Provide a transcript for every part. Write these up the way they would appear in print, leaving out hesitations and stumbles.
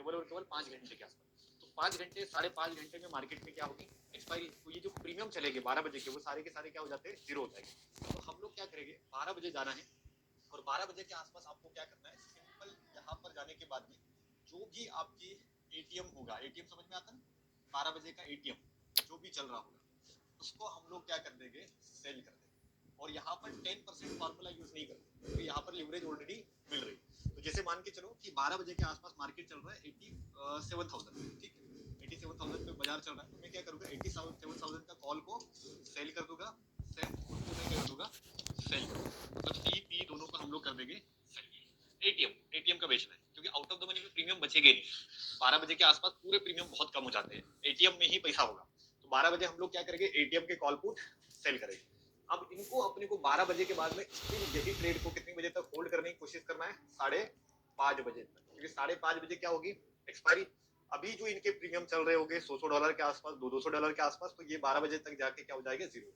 केवल और केवल 5 घंटे के आसपास। तो 5 घंटे 5.5 घंटे में मार्केट में क्या होगी एक्सपायरी, तो ये जो प्रीमियम चलेंगे 12 बजे के वो सारे के सारे क्या हो जाते हैं, जीरो हो जाएंगे। तो हम लोग क्या करेंगे, 12 बजे जाना है और 12 बजे के आसपास आपको क्या करना है, सिंपल यहाँ पर जाने के बाद में जो भी आपकी एटीएम होगा, एटीएम समझ में आता है, 12 बजे का एटीएम जो भी चल रहा होगा उसको हम लोग क्या कर देंगे, सेल कर देंगे। और यहाँ पर 10% फार्मूला यूज नहीं करते क्योंकि यहाँ पर लिवरेज ऑलरेडी मिल रही है। तो जैसे मान के चलो कि 12 बजे के आसपास मार्केट चल रहा है 87,000, ठीक है, 87,000 पे बाजार चल रहा है, तो मैं क्या करूँगा 87,000 का कॉल को सेल कर दूंगा, सेल मैं कर दूंगा सेल, मतलब सी पी दोनों को हम लोग कर देंगे सेल। एटीएम का बेचना है क्योंकि आउट ऑफ द मनी में प्रीमियम बचेगा नहीं, 12 बजे के आसपास पूरे प्रीमियम बहुत कम हो जाते हैं, एटीएम में ही पैसा होगा। तो 12 बजे हम लोग क्या करेंगे, एटीएम के कॉल पुट सेल करेंगे। अब इनको अपने को 12 बजे के बाद में यही ट्रेड को कितने बजे तक होल्ड करने की कोशिश करना है, 5:30 बजे तक, क्योंकि 5:30 बजे क्या होगी एक्सपायरी। अभी जो इनके प्रीमियम चल रहे होंगे $100 के आसपास, $200 के आसपास, तो ये 12 बजे तक जाके क्या हो जाएगा, जीरो।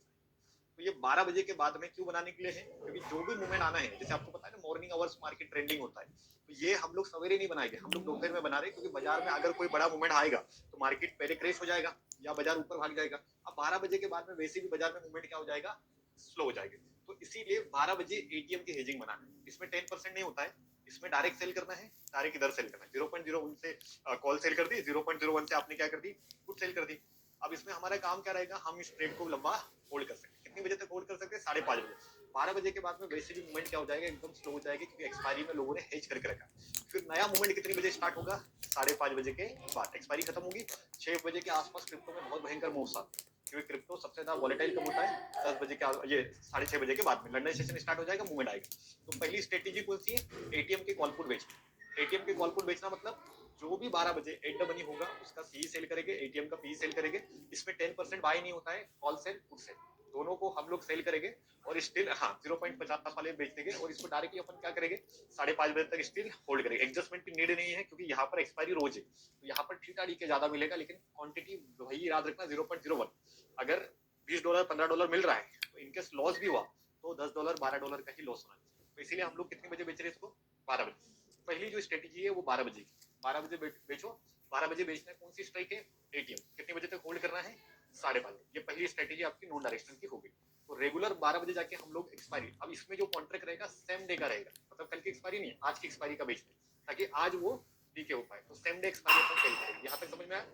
तो ये 12 बजे के बाद में क्यों बनाने के लिए है, क्योंकि जो भी मूवमेंट आना है, जैसे आपको पता है ना मॉर्निंग आवर्स मार्केट ट्रेंडिंग होता है, तो ये हम लोग सवेरे नहीं बनाएंगे, हम लोग दोपहर में बना रहे हैं, क्योंकि बाजार में अगर कोई बड़ा मूवमेंट आएगा तो मार्केट पहले क्रेश हो जाएगा या बाजार ऊपर भाग जाएगा। अब 12 बजे के बाद में वैसे भी बाजार में मूवमेंट क्या हो जाएगा, स्लो हो जाएगा। तो इसीलिए 12 बजे एटीएम की हेजिंग बनाना है, इसमें 10% नहीं होता है, इसमें डायरेक्ट सेल करना है, डायरेक्ट इधर सेल करना है, 0.01 से कॉल सेल कर दी, 0.01 से आपने क्या कर दी, पुट सेल कर दी। अब इसमें हमारा काम क्या रहेगा, हम इस ट्रेड को लंबा होल्ड कर सकते हैं, कितनी बजे तक होल्ड कर सकते हैं, 5:30 बजे। 12 बजे के बाद में वैसे भी मूवमेंट क्या हो जाएगा, एकदम स्लो हो जाएगी, क्योंकि एक्सपायरी में लोगों ने हेज करके रखा। फिर नया मूवमेंट कितने बजे स्टार्ट होगा, 5:30 बजे के बाद एक्सपायरी खत्म होगी, 6 बजे के आसपास क्रिप्टो में बहुत भयंकर मूव्स आते हैं, क्योंकि क्रिप्टो सबसे ज्यादा वॉलेटाइल कब होता है, 10 बजे के ये 6:30 बजे के बाद में लंदन सेशन स्टार्ट हो जाएगा, मूवमेंट आएगा। तो पहली स्ट्रेटेजी कौन सी है, एटीएम के कॉल पुट बेचना। एटीएम के कॉल पुट बेचना मतलब जो भी 12 बजे एट द मनी होगा उसका सी सेल करेंगे, एटीएम का पी सेल करेंगे। इसमें 10% बाय नहीं होता है, कॉल सेल पुट सेल दोनों को हम लोग सेल करेंगे और स्टिल 0.50 वाले बेच देंगे, और इसको डायरेक्टली अपन क्या करेंगे, 5:30 बजे तक स्टिल होल्ड करेंगे। एडजस्टमेंट की नीड नहीं है क्योंकि यहाँ पर एक्सपायरी रोज है, तो यहाँ पर थीटा डी के ज्यादा मिलेगा, लेकिन क्वांटिटी वही याद रखना 0.01। अगर $20 $15 मिल रहा है तो इनकेस लॉस भी हुआ तो $10 $12 का ही लॉस होना चाहिए। तो इसीलिए हम लोग कितने बजे बेच रहे हैं इसको, 12 बजे। पहली जो स्ट्रेटेजी है वो 12 बजे की, 12 बजे बेचो। 12 बजे बेचना है, कौन सी स्ट्राइक है, एटीएम कितने बजे तक होल्ड करना है, 5:30। ये पहली स्ट्रेटेजी आपकी नॉन डायरेक्शनल की होगी। तो रेगुलर 12 बजे जाके हम लोग एक्सपायरी, अब इसमें जो कॉन्ट्रैक्ट रहेगा सेम डे का रहेगा, मतलब कल की एक्सपायरी नहीं, आज की एक्सपायरी का बेचना, ताकि आज वो डीके हो पाए, तो सेम डे एक्सपायरी अपन सेल करेंगे। यहाँ तक समझ में आया।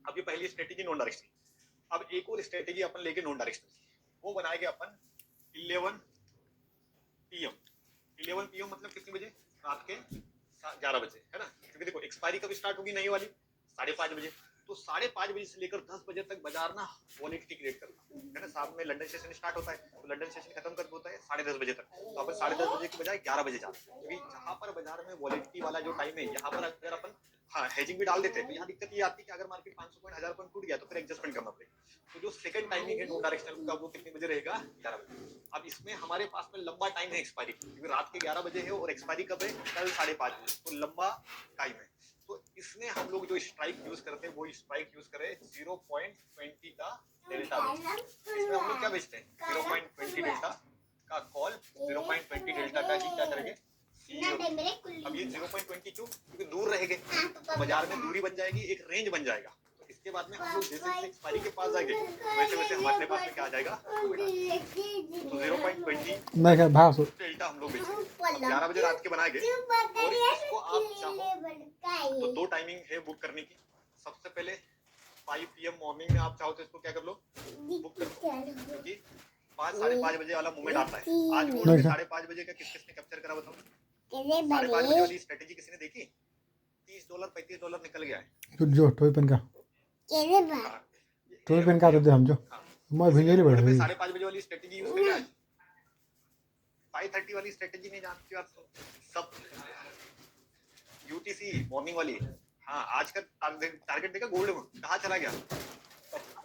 अब ये पहली स्ट्रेटेजी नॉन डायरेक्शनल। अब एक और स्ट्रेटेजी अपन लेके नॉन डायरेक्शनल, वो बनाएंगे अपन 11 पीएम। 11 पीएम मतलब कितने बजे, रात के 11 बजे, है ना, क्योंकि देखो एक्सपायरी कब स्टार्ट होगी नई वाली, 5:30 बजे। तो 5:30 बजे से लेकर 10 बजे तक बाजार ना वॉलेटिलिटी क्रिएट करता है ना। साथ में लंदन सेशन स्टार्ट होता है, तो लंदन सेशन खत्म कर होता है 10:30 बजे तक, तो अपन 10:30 बजे के बजाय 11 बजे जाते हैं, क्योंकि जहां पर बाजार में वॉलेटिलिटी वाला जो टाइम है, यहाँ पर अगर अपन हेजिंग भी डाल देते हैं, तो यहाँ दिक्कत ये आती है कि अगर मार्केट 500 पॉइंट 1000 पॉइंट टूट गया तो फिर एडजस्टमेंट करना पड़ेगा। तो जो सेकंड टाइमिंग है नॉन डायरेक्शनल का, वो कितने बजे रहेगा, 11 बजे। अब इसमें हमारे पास में लंबा टाइम है एक्सपायरी, क्योंकि रात के 11 बजे है और एक्सपायरी कब है, कल 5:30 बजे, तो लंबा टाइम है। तो इसमें हम लोग जो स्ट्राइक यूज करते हैं वो स्ट्राइक यूज करें 0.20 का डेल्टा। इसमें हम लोग क्या बेचते हैं, 0.20 डेल्टा का कॉल, 0.20 डेल्टा का ही क्या करेंगे। अब ये 0.20 क्योंकि दूर रहेंगे, तो बाजार में दूरी बन जाएगी, एक रेंज बन जाएगा। तो इसके बाद में हम लोग जैसे जैसे एक्सपायरी के पास जाएंगे वैसे वैसे हमारे पास में क्या आ जाएगा, तो 0.20 डेल्टा हम लोग बेचेंगे। 11 बजे रात के बनाएंगे, और इसको आप चाहो तो दो टाइमिंग है बुक करने की। सबसे पहले 5 PM मॉर्निंग में आप चाहो तो इसको क्या कर लो, बुक कर लो, क्योंकि 5-5:30 बजे वाला मूवमेंट आता है। आज गोल्ड में 5:30 बजे का किस किसने कैप्चर करा बताओ, 5:30 बजे वाली स्ट्रेटेजी किसी ने देखी, $30 $35 निकल गया है। तो जो टोई पेन का टोई पेन का तो दे हम जो मैं भिंगेली बढ़ गई। 5:30 बजे वाली स्ट्रेटेजी यूज करिए आज, 5:30 वाली स्ट्रेटेजी नहीं जानते आप सब, यूटीसी मॉर्निंग वाली। हाँ, आज का टारगेट देखा गोल्ड में कहाँ चला गया,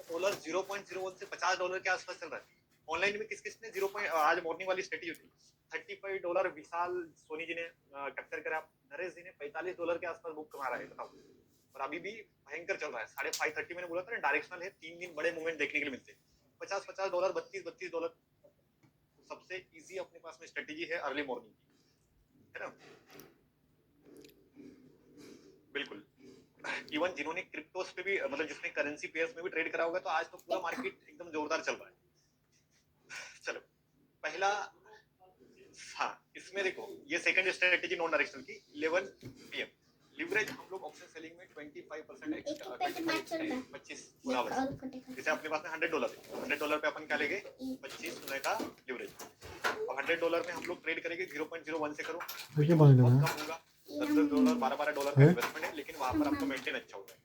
डॉलर 0.01 से $50 के आसपास चल रहा है। ऑनलाइन में किस किसने आज मॉर्निंग वाली स्ट्रेटेजी थी, $35 विशाल सोनी जी ने कैप्चर करा, नरेश जी ने $45 के आसपास बुक कमा रहा है, बताओ। और अभी भी भयंकर चल रहा है, 5:30 मैंने बोला था ना डायरेक्शनल है, 3 दिन बड़े मूवमेंट देखने के लिए मिलते हैं, $50 $32 सबसे इजी अपने पास में स्ट्रेटेजी है अर्ली मॉर्निंग की, है ना, बिल्कुल। इवन जिन्होंने क्रिप्टोस पे भी मतलब जिसने करेंसी पेयर्स में भी ट्रेड करा होगा, तो आज तो पूरा मार्केट एकदम जोरदार चल रहा है। चलो पहला, हाँ इसमें देखो ये सेकंड स्ट्रेटेजी नॉन डायरेक्शनल की 11 PM लिवरेज हम लोग ऑप्शन सेलिंग में 25% एक्स्ट्रा 25 पूरा बचा। जैसे अपने पास में $100 है, $100 पे अपन क्या लेंगे 25 का लिवरेज। अब $100 में हम लोग ट्रेड करेंगे 0.01 से करो, देखिए बंद बहुत है कम होगा, $10, $12 का इन्वेस्टमेंट है, लेकिन वहां पर आपका मेंटेन अच्छा होता है।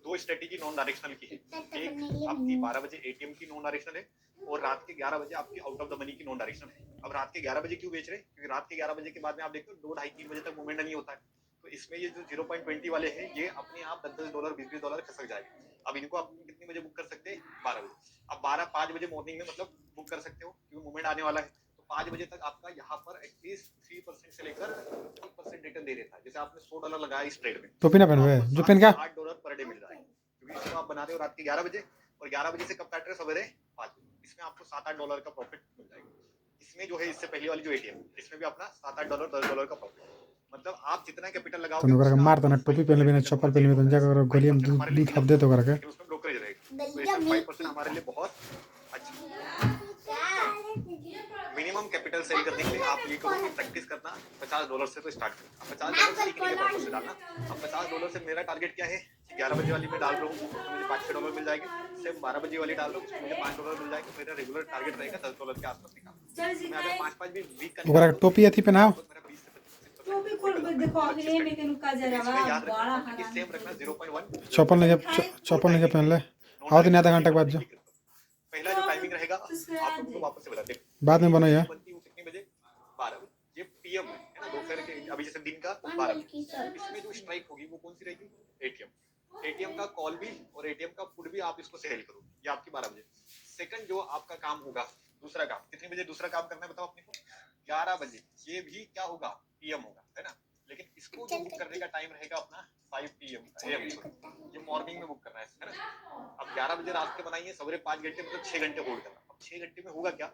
दो स्ट्रेटेजी नॉन डायरेक्शनल की है, एक आपकी 12 बजे एटीएम की नॉन डायरेक्शनल है और रात के 11 बजे आपकी आउट ऑफ द मनी की नॉन डायरेक्शनल है। अब रात के 11 बजे क्यों बेच रहे हैं, क्योंकि रात के 11 बजे के बाद में आप देखते हो 2, ढाई, 3 बजे तक मूवमेंट नहीं होता है, तो इसमें ये जो 0.20 वाले हैं ये अपने आप $10, $20 खसक जाएंगे। अब इनको आप कितने बजे बुक कर सकते हैं, 12 बजे। अब 5 बजे मॉर्निंग में मतलब बुक कर सकते हो क्योंकि मूवमेंट आने वाला है, तो 5 बजे तक आपका यहाँ पर एटलीस्ट 3% से लेकर 3% रिटर्न दे देता है। जैसे आपने $100 लगाया इस ट्रेड में, टोपी ना पहनवे जो पेन का $8 पर डे मिल जाएगा, क्योंकि इसको आप बनाते हो रात के 11 बजे और 11 बजे से कब काट रहे हो, सवेरे 5 बजे। इसमें आपको $7-8 का प्रॉफिट मिल जाएगा। इसमें जो है इससे पहले वाली जो एटीएम इसमें भी अपना $7-8 $10 का प्रॉफिट, मतलब आप जितना कैपिटल लगाओगे तनु करके मार तना टोपी पहन लेबे ना चप्पल पहन लेबे तंजा कर गोली में दूध खप दे तो करके लेकिन उसमें ब्रोकरेज रहेगा, तो इसमें 5% हमारे लिए बहुत अच्छा। मिनिमम कैपिटल सेल करने के लिए आप ये करो कि प्रैक्टिस करना $50 से तो स्टार्ट करो। $50 सीखने के पर्पस से डालना। अब $50 से मेरा टारगेट क्या है, 11 बजे वाली में डाल रहा हूँ तो मुझे $5-6 मिल जाएंगे, सेम 12 बजे वाली डाल रहा हूँ मुझे $5 मिल जाएगा। मेरा रेगुलर टारगेट रहेगा $10 के आसपास निकालना। मैं अगर 5-5 भी वीक का ओकरा टोपी अथी पहनाओ टोपी खोल के देखो अगले में केनु का जरा बड़ा कि सेम रखना 0.1 चप्पल नहीं पहन ले आओ दिन आधा घंटा के बाद जो पहला जो टाइमिंग रहेगा आप उनको वापस से बता दे बाद में बनाइए बनती हूँ कितने बजे, 12 बजे। ये पीएम है ना, दोपहर के अभी जैसे दिन का 12 बजे। इसमें जो स्ट्राइक होगी वो कौन सी रहेगी, एटीएम का कॉल भी और एटीएम का पुट भी आप इसको सेल करो, ये आपकी 12 बजे। सेकंड जो आपका काम होगा, दूसरा काम कितने बजे दूसरा काम करना है बताओ अपने को, 11 बजे। ये भी क्या होगा, पीएम होगा, है ना, लेकिन इसको जो बुक करने का टाइम रहेगा अपना 5 PM AM, ये मॉर्निंग में बुक करना है ना। अब 11 बजे रात के बनाइए, सवेरे 5 घंटे मतलब 6 घंटे होल्ड करना। अब 6 घंटे में होगा क्या,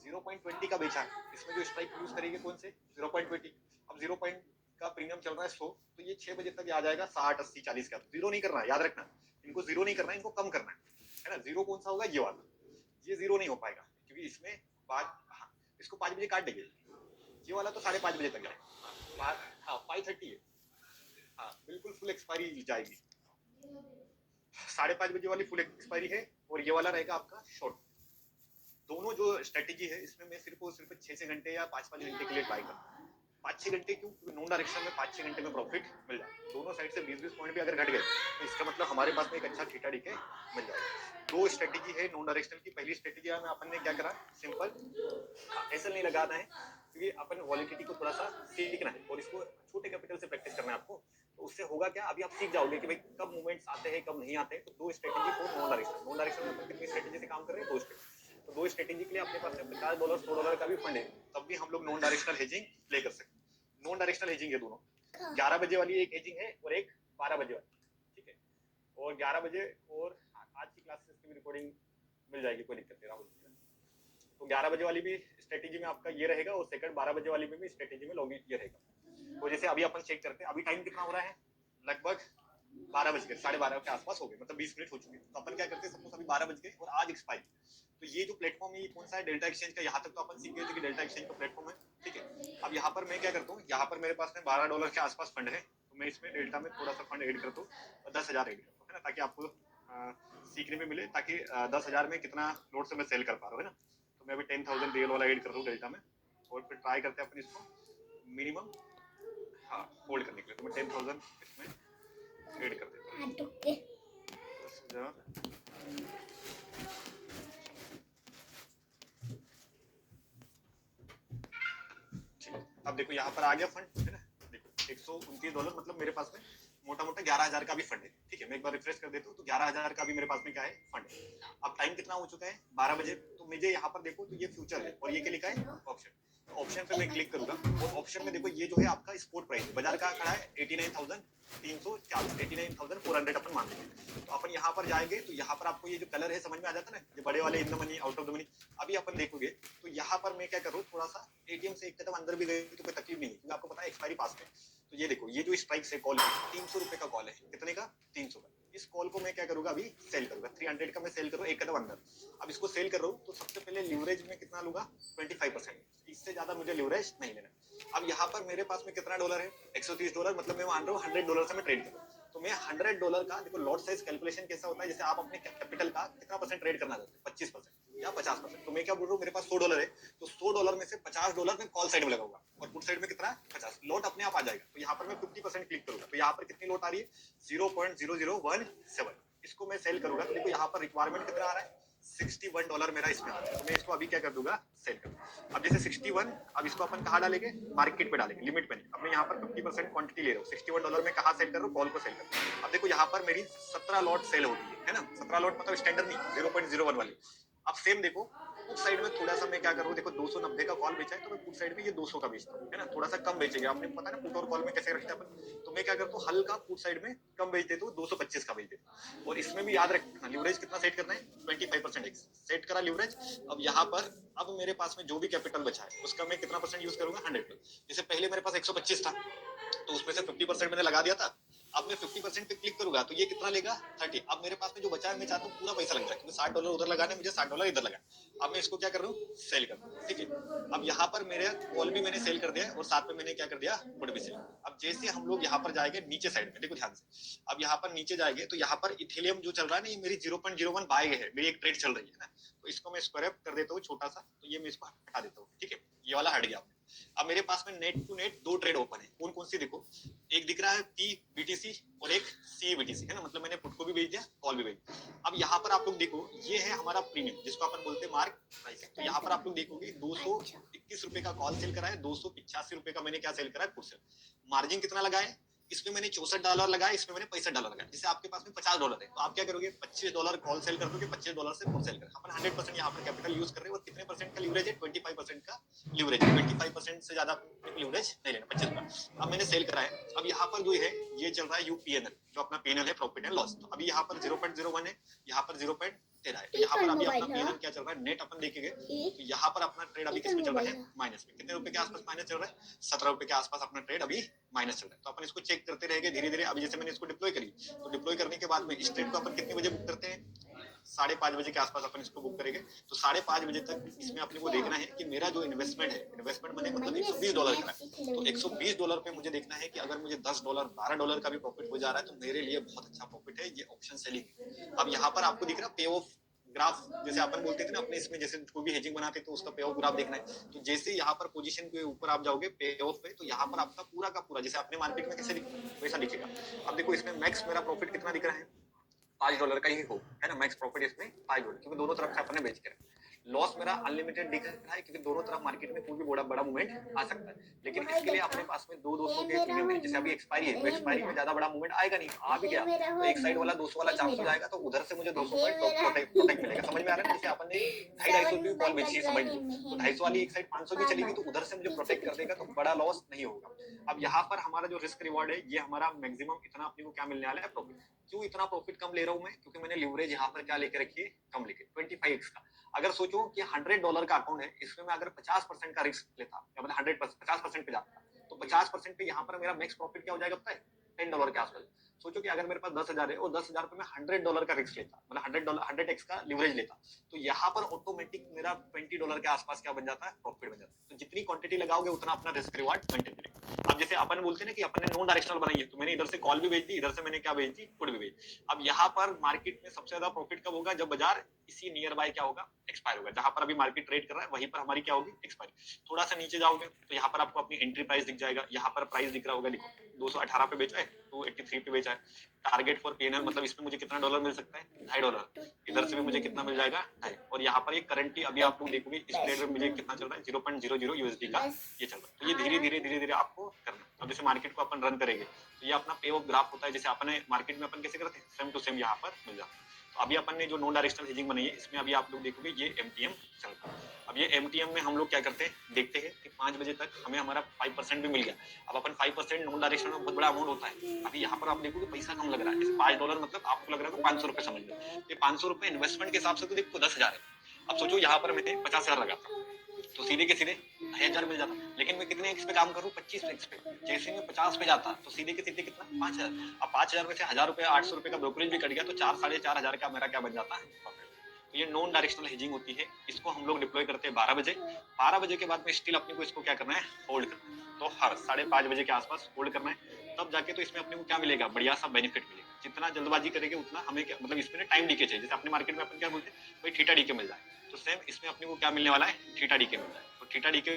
0.20 का बेचा, इसमें जो स्ट्राइक यूज करेंगे कौन से 0.20। अब 0 का प्रीमियम चल रहा है 100, तो ये 6 बजे तक आ जाएगा 60, 80, 40 का। जीरो नहीं करना है, याद रखना, इनको जीरो नहीं करना है, इनको कम करना है ना। जीरो कौन सा होगा, ये वाला, ये जीरो नहीं हो पाएगा क्योंकि इसमें इसको 5 बजे काट देंगे, ये वाला तो 5:30 बजे तक जाएगा। हाँ 5:30 है, हाँ बिल्कुल फुल एक्सपायरी जाएगी। 5:30 बजे वाली फुल एक्सपायरी है और ये वाला रहेगा आपका शॉर्ट। दोनों जो स्ट्रेटेजी है इसमें मैं सिर्फ 6 घंटे या 5-5 घंटे के लिए ट्राई करता हूँ। 5-6 घंटे क्यों, क्योंकि नॉन डायरेक्शन में 5-6 घंटे में प्रॉफिट मिल जाए। दोनों साइड से 20-20 पॉइंट भी अगर घट गए तो इसका मतलब हमारे पास में एक अच्छा थीटा डीके मिल जाएगा। दो स्ट्रेटेजी है नॉन डायरेक्शनल की। पहली स्ट्रेटेजी में अपन ने क्या करा, सिंपल एसएल नहीं लगाना है क्योंकि अपन वॉलेटिलिटी को थोड़ा सा सीखना है और इसको छोटे कैपिटल से प्रैक्टिस करना है आपको। तो उससे होगा क्या, अभी आप सीख जाओगे कि भाई कब मूवमेंट्स आते हैं कब नहीं आते हैं। तो दो स्ट्रेटेजी को नॉन डायरेक्शन में कितनी स्ट्रेटेजी से काम कर रहे हैं, दो स्ट्रेटेजी। तो दो स्ट्रेटेजी के लिए अपने पास $50 $100 का भी फंड है, तब भी हम लोग नॉन डायरेक्शनल हेजिंग प्ले कर सकते हैं। नॉन डायरेक्शनल हेजिंग है दोनों, 11 बजे वाली एक हेजिंग है और एक 12 बजे वाली, ठीक है। और 11 बजे और आज की क्लासेस की भी रिकॉर्डिंग मिल जाएगी, कोई दिक्कत नहीं राहुल। तो 11 बजे वाली भी स्ट्रेटेजी में आपका ये रहेगा और सेकंड 12 बजे वाली में भी स्ट्रेटेजी में लॉगिन ये रहेगा। तो जैसे अभी अपन चेक करते हैं, अभी टाइम कितना हो रहा है, लगभग 12 बज गए, 12:30 के आसपास हो गए, मतलब 20 मिनट हो चुके हैं। तो अपन क्या करते हैं, सपोज अभी 12 बज गए और आज एक्सपायरी, तो ये जो प्लेटफॉर्म है ये कौन सा है, डेल्टा एक्सचेंज का। यहाँ तक तो अपन सीख गए थे कि डेल्टा एक्सचेंज का प्लेटफॉर्म है, ठीक है। अब यहाँ पर मैं क्या करता हूँ, यहाँ पर मेरे पास में $12 के आसपास फंड है, तो मैं इसमें डेल्टा में थोड़ा सा फंड ऐड करता हूँ और 10,000 ऐड करता हूँ, है ना, ताकि आपको सीखने में मिले, ताकि 10,000 में कितना लोड से मैं सेल कर पा रहा हूँ, है ना। तो मैं अभी 10,000 रियल वाला ऐड कर दूँ डेल्टा में और फिर ट्राई करते हैं अपन इसको मिनिमम होल्ड करने के लिए। तो मैं 10,000 इसमें ऐड कर देता हूँ। 10,000 अब देखो यहाँ पर आ गया फंड, है ना। देखो $129 मतलब मेरे पास में मोटा मोटा 11,000 का भी फंड है, ठीक है। मैं एक बार रिफ्रेश कर देता हूँ तो 11,000 का भी मेरे पास में क्या है, फंड है। अब टाइम कितना हो चुका है, 12 बजे। तो मुझे यहाँ पर देखो तो ये फ्यूचर है और ये क्या लिखा है, ऑप्शन। तो ऑप्शन पे मैं क्लिक करूंगा और ऑप्शन में देखो ये जो है आपका स्पॉट प्राइस बाजार का खड़ा है 89,340, 89,400 अपन मान लेंगे। तो अपन यहाँ पर जाएंगे तो यहाँ पर आपको ये जो कलर है समझ में आ जाता है ना, ये बड़े वाले in the money out of the money. अभी अपन देखोगे तो यहाँ पर मैं क्या करूँ, थोड़ा सा एटीएम से एक कदम अंदर भी गए तो कोई तकलीफ नहीं है, क्योंकि आपको पता है एक्सपायरी पास है। तो ये देखो, ये जो स्ट्राइक है कॉल 300 रुपए का कॉल है, कितने का? 300 का। इस कॉल को मैं क्या करूंगा, अभी सेल करूंगा 300 का मैं सेल करूँ, एक कदम अंदर। अब इसको सेल कर रहा हूँ तो सबसे पहले लीवरेज में कितना लूंगा? 25%। इससे ज्यादा मुझे लीवरेज नहीं लेना। अब यहाँ पर मेरे पास में कितना डॉलर है? $130। मतलब मैं मान रहा हूँ $100 से मैं ट्रेड करूँ। तो मैं $100 का, देखो लॉट साइज कैलकुलेशन कैसा होता है, जैसे आप अपने कैपिटल का कितना परसेंट ट्रेड करना चाहते हैं, 25% या 50%। तो मैं क्या बोल रहा हूँ, मेरे पास $100 है, तो $100 में से $50 मैं कॉल साइड में लगाऊंगा और पुट साइड में कितना? 50। लॉट अपने आप आ जाएगा। तो यहाँ पर मैं 50% क्लिक करूंगा, तो यहाँ पर कितनी लॉट आ रही है? 0.0017। इसको मैं सेल करूंगा, देखो यहाँ पर रिक्वायरमेंट कितना आ रहा है? $61 मेरा इसमें आ रहा है। तो मैं इसको अभी क्या कर दूंगा? सेल कर। अब जैसे 61, अब इसको अपन कहाँ डालेंगे? मार्केट पे डालेंगे, लिमिट पे नहीं। अब मैं यहाँ पर 50% क्वांटिटी ले रहा हूँ, $61 में कहाँ सेल कर रहा हूँ? कॉल को सेल कर रहा हूँ। अब देखो यहाँ पर मेरी 17 लॉट सेल हो गई है ना। 17 लॉट मतलब स्टैंडर्ड नहीं, 0.01 वाली। अब सेम देखो पुट साइड में थोड़ा सा मैं क्या करूँ, देखो 290 का कॉल बेचा है, तो मैं पुट साइड में ये 200 का बेचता हूँ, है ना। थोड़ा सा कम बेचेंगे, आपने पता है ना पुट और कॉल में कैसे रखते हैं अपन। तो मैं क्या करता हूँ, हल्का पुट साइड में कम बेच देता हूँ, 225 का बेच देता हूँ। और इसमें भी याद रखना, लीवरेज कितना सेट करना है? 25% सेट करा लीवरेज। अब यहाँ पर अब मेरे पास में जो भी कैपिटल बचा है उसका मैं कितना परसेंट यूज करूंगा? 100। जैसे पहले मेरे पास 125 था, तो उसमें से 50% मैंने लगा दिया था। अब मैं 50% पे क्लिक करूंगा तो ये कितना लेगा? 30। अब मेरे पास में जो बचा है, मैं चाहता हूँ पूरा पैसा लग जाए, क्योंकि $60 उधर लगाने, मुझे $60 इधर लगा। अब मैं इसको क्या कर रहा हूँ? सेल कर रहा हूँ, ठीक है। अब यहाँ पर मेरे कॉल भी मैंने सेल कर दिया और साथ में मैंने क्या कर दिया? पुट भी सेल। अब जैसे हम लोग यहाँ पर जाएंगे नीचे साइड में, देखो ध्यान से, अब यहाँ पर नीचे जाएंगे तो यहाँ पर इथेरियम जो चल रहा है ना, ये मेरी 0.01 बाय है, मेरी एक ट्रेड चल रही है ना। तो इसको मैं स्क्रैप कर देता हूँ छोटा सा, तो ये मैं इसको हटा देता हूँ, ठीक है। ये वाला हट गया। अब मेरे पास में net to net 2 trade open है। कौन कौन सी? देखो, एक दिख रहा है PBTC और एक CBTC, है ना। मतलब मैंने पुट को भी भेज दिया, कॉल भी भेज दिया। अब यहाँ पर आप लोग देखो, ये है हमारा प्रीमियम, जिसको अपन बोलते हैं मार्क प्राइस। तो यहाँ पर आप लोग देखोगे 221 रुपए का कॉल सेल करा है, 285 रुपए का मैंने क्या सेल करा है? Put sell. मार्जिन कितना लगा है? इसमें मैंने $64 लगाया, इसमें मैंने $65 लगाया। जैसे आपके पास में $50 है, तो आप क्या करोगे? $25 कॉल सेल कर दोगे, $25 से पुट सेल कर। अपन 100% यहाँ पर कैपिटल यूज कर रहे हैं। और कितने परसेंट का लीवरेज है? 25% का लीवरेज। 25% से ज्यादा लीवरेज नहीं लेना, 25 का। अब मैंने सेल करा है। अब यहाँ पर जो है ये चल रहा है UPNL, जो अपना PNL है, प्रॉफिट एंड लॉस। तो अभी यहाँ पर 0.01 है, यहाँ पर 0.13 है। तो यहाँ पर अभी अपना PNL क्या चल रहा है? नेट अपन देखेंगे तो यहाँ पर अपना ट्रेड अभी किसमें चल रहा है? माइनस में। कितने रुपए के आसपास माइनस चल रहा है? 17 रुपए के आसपास अपना ट्रेड अभी माइनस चल रहा है। तो अपन इसको चेक करते रहेंगे धीरे धीरे। अभी जैसे मैंने इसको डिप्लॉय करी, तो डिप्लॉय करने के बाद में इस ट्रेड को अपन कितने बजे बुक करते हैं? 5:30 बजे के आसपास अपन इसको बुक करेंगे। तो 5:30 बजे तक इसमें अपने को देखना है कि मेरा जो इन्वेस्टमेंट है, इन्वेस्टमेंट मैंने मतलब $120 का है, तो $120 पे मुझे देखना है कि अगर मुझे $10 $12 का भी प्रॉफिट हो जा रहा है तो मेरे लिए बहुत अच्छा प्रॉफिट है। ये ऑप्शन सेलिंग। अब यहाँ पर आपको दिख रहा पे ऑफ ग्राफ, जैसे अपन बोलते थे ना अपने इसमें, जैसे कोई भी हेजिंग बनाते तो उसका पे ऑफ ग्राफ देखना है। तो जैसे यहाँ पर पोजीशन के ऊपर आप जाओगे पे ऑफ पे, तो यहाँ पर आपका पूरा का पूरा जैसे अपने मार्केट में कैसे वैसा दिखेगा। अब देखो इसमें मैक्स मेरा प्रॉफिट कितना दिख रहा है? $5 का ही हो, है ना। मैक्स प्रॉफिट इसमें $5, क्योंकि दोनों तरफ से अपने बेच के। लॉस मेरा अनलिमिटेड दिख रहा है, क्योंकि दोनों तरफ मार्केट में कोई भी बड़ा मूवमेंट आ सकता है। लेकिन इसके लिए अपने पास में 200 के प्रीमियम है। जैसे अभी एक्सपायरी है, तो एक्सपायरी में ज्यादा बड़ा मूवमेंट आएगा नहीं, आ भी गया तो एक साइड वाला 200 वाला 400 जाएगा, तो उधर से मुझे 200 प्रोटेक्ट मिलेगा। समझ में आ रहा है? जैसे अपन ने 250 रुपये कॉल बेची है, समझ लो, तो 250 वाली एक साइड 500 भी चलेगी, तो उधर से मुझे प्रोटेक्ट कर देगा, तो बड़ा लॉस नहीं होगा। अब यहाँ पर हमारा जो रिस्क रिवॉर्ड है, ये हमारा मैक्सिमम इतना अपने को क्या मिलने वाला है? प्रॉफिट। क्यों इतना प्रॉफिट कम ले रहा हूँ मैं? क्योंकि मैंने लीवरेज यहाँ पर क्या लेके रखी है? कम लेके 25x का। अगर सोचो कि $100 का अकाउंट है, इसमें मैं अगर 50% का रिस्क लेता, या मतलब 100% 50% पे जाता, तो 50% पे यहाँ पर मेरा मैक्स प्रॉफिट क्या हो जाएगा पता है? $10 के आसपास। सोचो कि अगर मेरे पास 10,000 है और 10,000 पे मैं $100 का रिस्क लेता, मतलब $100 100x का लीवरेज लेता, तो यहाँ पर ऑटोमेटिक मेरा $20 के आसपास क्या बन जाता है? प्रॉफिट बन जाता है। तो जितनी क्वांटिटी लगाओगे उतना अपना रिस्क रिवार्ड मेंटेन करेगा। अब जैसे अपन बोलते हैं ना कि अपन ने नॉन डायरेक्शनल बनाई है, तो मैंने इधर से कॉल भी भेज दी, इधर से मैंने क्या भेज दी? पुट भी भेज दी। अब यहाँ पर मार्केट में सबसे ज्यादा प्रॉफिट कब होगा? जब बाजार इसी नियर बाय क्या होगा? एक्सपायर होगा। जहां पर अभी मार्केट ट्रेड कर रहा है वहीं पर हमारी क्या होगी? एक्सपायरी। थोड़ा सा नीचे जाओगे तो यहाँ पर आपको अपनी एंट्री प्राइस दिख जाएगा। यहाँ पर प्राइस दिख रहा होगा, देखो 218 पे बेचा है, 283 पे बेचा है। टारगेट फॉर PNL मतलब इसमें मुझे कितना डॉलर मिल सकता है? $2.5। इधर से भी मुझे कितना मिल जाएगा? 2.5। और यहाँ पर ये करंटली अभी आप लोग देखोगे इस ट्रेड में मुझे कितना चल रहा है? 0.00 USD का ये चल रहा है। तो ये धीरे धीरे आपको करना। अब जैसे मार्केट को अपन रन करेंगे तो ये अपना पे ऑफ ग्राफ होता है, जैसे अपने मार्केट में अपन कैसे करते हैं? सेम टू सेम यहाँ पर मिल जाता है। तो अभी अपन ने जो नॉन डायरेक्शनल हेजिंग बनाई है, इसमें अभी आप लोग देखोगे ये MTM चल रहा है। अब ये MTM में हम लोग क्या करते हैं? देखते हैं कि 5 बजे तक हमें हमारा 5% भी मिल गया। अब अपन 5% नॉन डायरेक्शनल में बहुत बड़ा अमाउंट होता है। अभी यहाँ पर आप देखोगे पैसा कम लग रहा है, जैसे $5 मतलब आपको लग रहा है 500 रुपए समझ लो। ये 500 रुपए इन्वेस्टमेंट के हिसाब से तो देखो 10,000 है। अब सोचो यहाँ पर मैंने 50,000 लगाता, तो सीधे के सीधे 2,500 मिल जाता। लेकिन मैं कितने एक्स पे काम करूँ, 25 एक्स पे। जैसे मैं 50 पे जाता तो सीधे के सीधे कितना, 5,000। अब 5,000 में से 1,000 रुपए 800 रुपए का ब्रोकरेज भी कट गया तो 4,500 का मेरा क्या बन जाता है, प्रॉफिट। तो ये नॉन डायरेक्शनल हेजिंग होती है, इसको हम लोग डिप्लॉय करते हैं 12 बजे। 12 बजे के बाद में स्टिल अपने को इसको क्या करना है, होल्ड करना है। तो हर 5:30 बजे के आसपास होल्ड करना है, तब जाके तो इसमें अपने को क्या मिलेगा, बढ़िया सा बेनिफिट मिलेगा। जितना जल्दबाजी करेंगे उतना हमें क्या मतलब इसमें टाइम लीकेज है। जैसे अपने मार्केट में अपन क्या बोलते हैं, भाई थीटा डी के मिल जाए, तो सेम इसमें अपने को क्या मिलने वाला है, थीटा डी के मिल जाए। तो थीटा डी के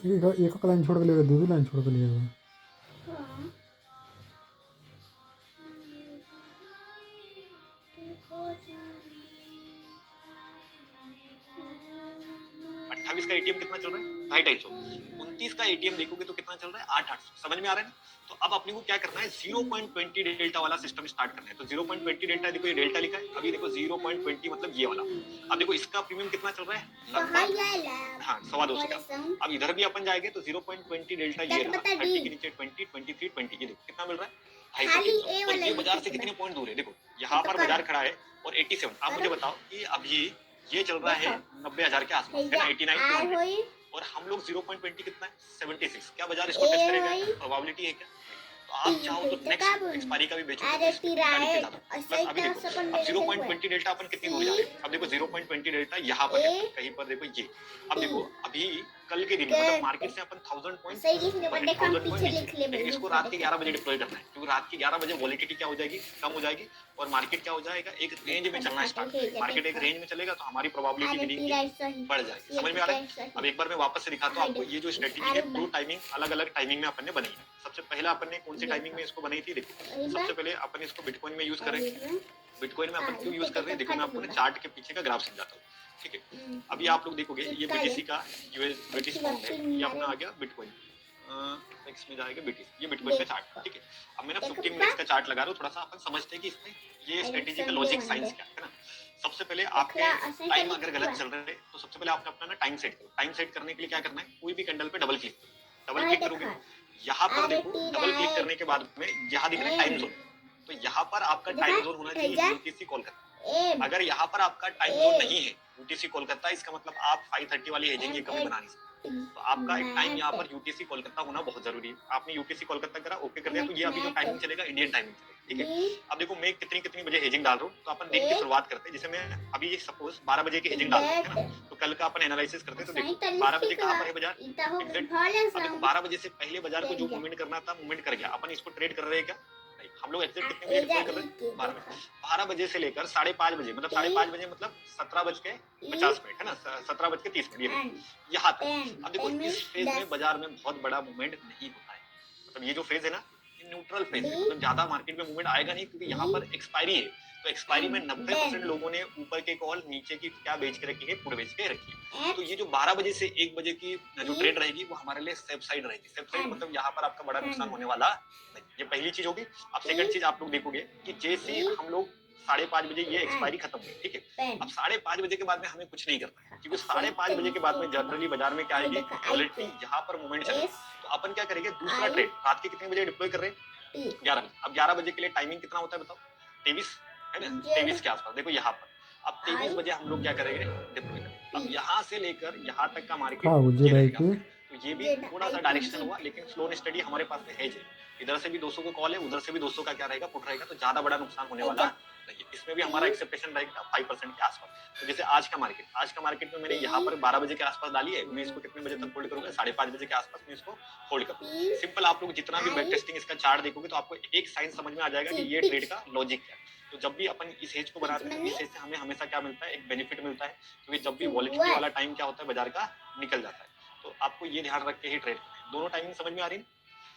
एक लाइन छोड़ के लिएगा, दो लाइन छोड़ के लिएगा। हाँ। 28 का एटीएम कितना चल रहा है, 250। 29 का एटीएम देखोगे तो कितना चल रहा है, 8,800। समझ में आ रहा है ना। तो अब अपने को क्या करना है, 0.20 डेल्टा वाला सिस्टम स्टार्ट करना है। तो 0.20 डेल्टा, देखो ये डेल्टा लिखा है, अभी देखो 0.20 मतलब ये वाला। अब देखो इसका प्रीमियम कितना चल रहा है, लगभग हाँ 225 का। अब इधर भी अपन जाएंगे तो 0.20 डेल्टा ये रहा, 30 के नीचे 20, 23, 20, ये देखो कितना मिल रहा है, 250। और ये बाजार से कितने पॉइंट दूर है, देखो यहाँ पर बाजार खड़ा है और 87। आप मुझे बताओ कि अभी ये चल रहा है 90,000 के आसपास, है ना, 89 और हम लोग 0.20 कितना है, 76। क्या बाजार इसको टेस्ट करेगा, प्रोबेबिलिटी है क्या। तो आप चाहो तो नेक्स्ट एक्सपायरी का भी बेचो। अभी देखो अब 0.20 डेल्टा अपन कितनी दूर जा रहे हैं। अब देखो 0.20 डेल्टा यहाँ पर है, कहीं पर देखो ये। अब देखो अभी कल के दिन मतलब मार्केट से अपन 1000 पॉइंट, लेकिन इसको रात के 11 बजे डिप्लॉय करना है, क्योंकि रात के 11 बजे वॉलिटिलिटी क्या हो जाएगी, कम हो जाएगी और मार्केट क्या हो जाएगा, एक रेंज में चलना स्टार्ट करेगा। मार्केट एक रेंज में चलेगा तो हमारी प्रोबेबिलिटी विनिंग बढ़ जाएगी। समझ में आ रहा है। अब एक बार मैं वापस से दिखाता हूँ आपको, ये जो स्ट्रेटेजी है 2 टाइमिंग अलग अलग टाइमिंग में अपन ने बनाई है। सबसे पहला अपन ने कौन सी टाइमिंग में इसको बनाई थी, देखो सबसे पहले अपन इसको बिटकॉइन में यूज करेंगे। बिटकॉइन में अपन क्यों यूज कर रहे हैं, देखो मैं आपको ना चार्ट के पीछे का ग्राफ समझाता हूँ, ठीक है। अभी आप लोग देखोगे ये बीटीसी का यूएस ब्रिटिश पाउंड है, ये अपना आ गया बिटकॉइन, नेक्स्ट में जाएगा बीटीसी, ये बिटकॉइन का चार्ट, ठीक है। अब मैं ना 15 मिनट्स का चार्ट लगा रहा हूँ, थोड़ा सा अपन समझते हैं कि इसमें ये स्ट्रेटेजी का लॉजिक साइंस क्या है ना। सबसे पहले आपके टाइम अगर गलत चल रहे हैं तो सबसे पहले आपने अपना ना टाइम सेट करो। टाइम सेट करने के लिए क्या करना है, कोई भी कैंडल पे डबल क्लिक करो। डबल क्लिक करोगे यहाँ पर देखो, डबल क्लिक करने के बाद में यहाँ दिख रहा है टाइम जोन, तो यहाँ पर आपका टाइम जोन होना चाहिए यूटीसी कोलकाता। अगर यहाँ पर आपका टाइम जोन नहीं है यूटीसी कोलकाता, इसका मतलब आप 530 वाली हेजिंग ये कभी बना नहीं सकते। तो आपका एक टाइम यहाँ पर यूटीसी कोलकाता होना बहुत जरूरी है। आपने यूटीसी कोलकाता करा, ओके कर दिया, तो ये अभी जो टाइमिंग चलेगा इंडियन टाइमिंग चलेगा, ठीक है। अब देखो मैं कितनी बजे हेजिंग डाल रहा हूँ, तो अपन देख के शुरुआत करते हैं। जैसे मैं अभी सपोज 12 बजे की हेजिंग डाल रहा हूँ, है ना, तो कल का अपन एनालिसिस करते हैं। तो देखो 12 बजे कहाँ पर है बाजार, अब देखो 12 बजे से पहले बाजार को जो मूवमेंट करना था मूवमेंट कर गया। अपन इसको ट्रेड कर रहे हैं क्या, हम लोग एग्जैक्ट कितने बजे डिप्लॉय कर रहे हैं, 12 बजे से लेकर 5:30 बजे, मतलब 5:30 बजे मतलब 17:50, है ना, 17:30 यहाँ तक। अब देखो इस फेज में बाजार में बहुत बड़ा मूवमेंट नहीं होता है, मतलब ये जो फेज है ना ये न्यूट्रल फेज है, मतलब ज्यादा मार्केट में मूवमेंट आएगा नहीं, क्योंकि यहाँ पर एक्सपायरी है। तो एक्सपायरी में 90% लोगों ने ऊपर के कॉल नीचे की क्या बेच के रखी है, पुट बेच के रखी है। तो ये जो 12 बजे से 1 बजे की जो ट्रेड रहेगी वो हमारे लिए सेफ साइड रहेगी। सेफ साइड मतलब यहाँ पर आपका बड़ा नुकसान होने वाला नहीं। ये पहली चीज होगी। अब सेकंड चीज आप लोग देखोगे कि जैसे हम लोग 5:30 बजे ये एक्सपायरी खत्म हुई, ठीक है। अब 5:30 बजे के बाद में हमें कुछ नहीं करना है, क्योंकि 5:30 बजे के बाद में जनरली बाजार में क्या आएगी, वॉलेटिलिटी यहाँ पर मूवमेंट चलेगी। तो अपन क्या करेंगे, दूसरा ट्रेड रात के कितने बजे डिप्लॉय कर रहे हैं, 11 बजे। अब 11 बजे के लिए टाइमिंग कितना होता है बताओ, 23 है ना, 23 के आसपास। देखो यहाँ पर अब 23 बजे हम लोग क्या करेंगे, डिप्लॉय करेंगे। अब यहाँ से लेकर यहाँ तक का मार्केट ये रहेगा, तो ये भी थोड़ा सा डायरेक्शन हुआ, लेकिन स्लो एंड स्टडी हमारे पास में है। इधर से भी 200 को कॉल है, उधर से भी 200 का क्या रहेगा, पुट रहेगा, तो ज्यादा बड़ा नुकसान होने वाला नहीं है। इसमें भी हमारा एक्सेप्टेशन रहेगा 5% के आसपास। तो जैसे आज का मार्केट में मैंने यहाँ पर 12 बजे के आसपास डाली है, मैं इसको कितने बजे तक होल्ड करूंगा, 5:30 बजे के आसपास में इसको होल्ड करूंगा। सिंपल, आप लोग जितना भी बैक टेस्टिंग इसका चार्ट देखोगे तो आपको एक साइन समझ में आ जाएगा कि ये ट्रेड का लॉजिक क्या है। तो जब भी अपन इस हेज को बनाते हैं, इस हेज से हमें हमेशा क्या मिलता है, एक बेनिफिट मिलता है, क्योंकि जब भी वॉलेटिलिटी वाला टाइम क्या होता है बाजार का निकल जाता है। तो आपको ये ध्यान रख के ही ट्रेड करना है। दोनों टाइमिंग समझ में आ रही है,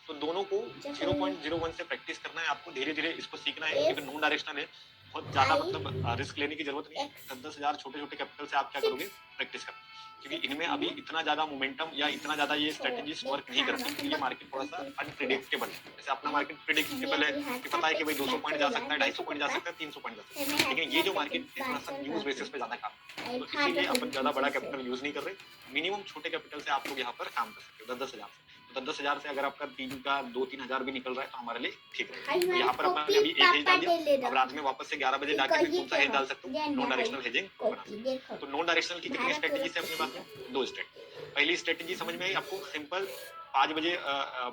तो दोनों को 0.01 से प्रैक्टिस करना है आपको, धीरे धीरे इसको सीखना है, क्योंकि नॉन डायरेक्शनल है, बहुत ज्यादा मतलब रिस्क लेने की जरूरत नहीं है। 10-10 हजार छोटे कैपिटल से आप क्या करोगे, प्रैक्टिस करना, क्योंकि इनमें अभी इतना ज्यादा मोमेंटम या इतना ज्यादा ये स्ट्रेटेजीज वर्क नहीं करती, क्योंकि ये मार्केट थोड़ा सा अनप्रिडिक्टेबल है। जैसे अपना मार्केट प्रिडिक्टेबल है कि पता है कि भाई 200 पॉइंट जा सकता है, 250 पॉइंट जा सकता है, 300 पॉइंट जा सकता है, लेकिन ये जो मार्केट है थोड़ा सा न्यूज बेसिस पे ज्यादा काम, तो इसीलिए अपन ज्यादा बड़ा कैपिटल यूज नहीं कर रहे, मिनिमम छोटे कैपिटल से आप लोग यहाँ पर काम कर सकते हो, 10-10 हजार से। 10,000 से अगर आपका 2-3 हज़ार भी निकल रहा है तो हमारे लिए ठीक रहेगा। आज तो मैंने यहाँ पर अपन कॉपी अभी एक हेज पापा डाल दे ले दिया, रहा अब रात में वापस से 11 बजे जाके मैं कौन सा हेज डाल सकता हूँ, नॉन डायरेक्शनल हेजिंग बना सकता कॉपी देखो हूँ। तो नॉन डायरेक्शनल की कितनी स्ट्रेटेजी है अपने पास में? 2 स्ट्रेटेजी। पहली स्ट्रेटेजी समझ में आई आपको, सिंपल 5 बजे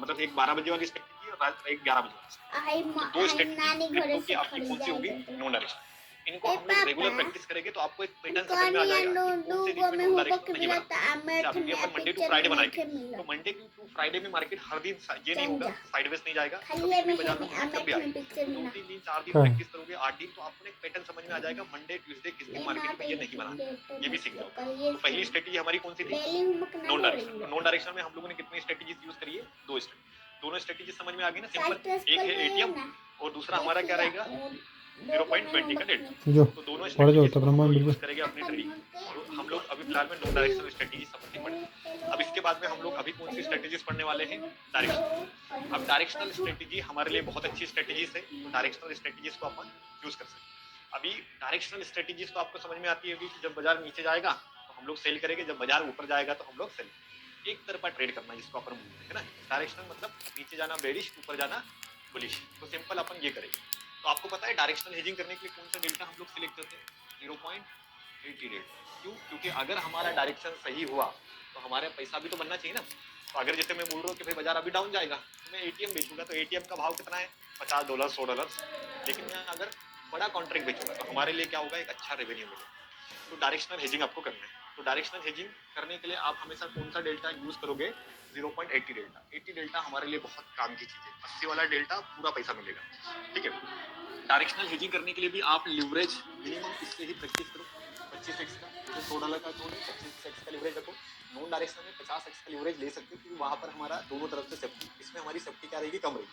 मतलब एक 12 बजे वाली स्ट्रेटेजी और एक 11 बजे वाली। आई तो 2 नानी स्ट्रेटेजी घरे क्रिप्टो की से आपकी कौन सी होगी? खरीदा नॉन डायरेक्शनल। इनको ए हम लोग रेगुलर पापा प्रैक्टिस करेंगे तो आपको एक पैटर्न कौन समझ में आ या जाएगा नो कि कौन से डूबो दिन में में नॉन होबो डायरेक्शनल के नहीं बिला बना। ता जैसे मैथ अभी में अपन मंडे टू पिक्चर फ्राइडे में बनाएंगे, के मिला तो मंडे टू फ्राइडे में मार्केट हर दिन ये नहीं होगा, चंजा साइडवेज नहीं जाएगा, खाली कभी है भी में बाजार में है मूवमेंट कभी मैथ में आएगी। पिक्चर तो में 2-3 दिन 4 दिन हाँ। प्रैक्टिस करोगे, 8 दिन, तो आपको एक पैटर्न समझ में आ जाएगा मंडे ट्यूसडे किस दिन मार्केट में ये नहीं बना, ये भी सीख जाओगे। तो पहली स्ट्रेटेजी हमारी कौन सी थी? डेली होमवर्क ना नॉन ले डायरेक्शनल। तो नॉन डायरेक्शनल में हम लोगों ने कितनी स्ट्रेटेजीज यूज करी है? 2 स्ट्रेटेजी। दोनों स्ट्रेटेजी समझ में आ गई ना? सिंपल, एक है एटीएम और दूसरा हमारा क्या रहेगा? 0.20 का डेल्टा। जो तो दोनों पढ़ जाओ स्ट्रेटेजीज तो को हम ब्रह्मांड लोग बिल्कुल यूज करेंगे अपनी ट्रेडिंग। तो हम लोग अभी फिलहाल में नॉन डायरेक्शनल स्ट्रेटेजी समझ के पढ़े। अब इसके बाद में हम लोग अभी कौन सी स्ट्रेटेजीज पढ़ने वाले हैं? डायरेक्शनल। अब डायरेक्शनल स्ट्रेटेजी हमारे लिए बहुत अच्छी स्ट्रेटेजीज है, तो डायरेक्शनल स्ट्रेटेजीज को अपन यूज कर सकते हैं। अभी डायरेक्शनल स्ट्रेटेजीज तो आपको समझ में आती है कि जब बाजार नीचे जाएगा तो हम लोग सेल करेंगे, जब बाजार ऊपर जाएगा तो हम लोग सेल। एक तरफा ट्रेड करना जिसको अपन बोलते हैं ना। डायरेक्शनल मतलब नीचे जाना बेरिश, ऊपर जाना बुलिश। तो सिंपल अपन ये करेंगे। तो आपको पता है डायरेक्शनल हेजिंग करने के लिए कौन सा डेल्टा हम लोग सिलेक्ट करते हैं? 0.80 डेल्टा। क्यों? क्योंकि अगर हमारा डायरेक्शन सही हुआ तो हमारा पैसा भी तो बनना चाहिए ना। तो अगर जैसे मैं बोल रहा हूँ कि भाई बाजार अभी डाउन जाएगा तो मैं एटीएम बेचूंगा, तो एटीएम का भाव कितना है? $50 $100। लेकिन मैं अगर बड़ा कॉन्ट्रैक्ट बेचूंगा तो हमारे लिए क्या होगा? एक अच्छा रेवेन्यू मिलेगा। तो डायरेक्शनल हेजिंग आपको करना है। तो डायरेक्शनल हेजिंग करने के लिए आप हमेशा कौन सा डेल्टा यूज करोगे? 0.80 डेल्टा। 80 डेल्टा हमारे लिए बहुत काम की चीज है। 80 वाला डेल्टा पूरा पैसा मिलेगा, ठीक है। डायरेक्शनल हेजिंग करने के लिए भी आप लिवरेज मिनिमम इससे ही प्रैक्टिस करो, 25x का। जैसे $100 का तो 25x का लिवरेज रखो। नॉन डायरेक्शनल में 50x का लिवरेज ले सकते हो, क्योंकि वहां पर हमारा दोनों तरफ से सेफ्टी, इसमें हमारी सेफ्टी क्या रहेगी? कम रहेगी।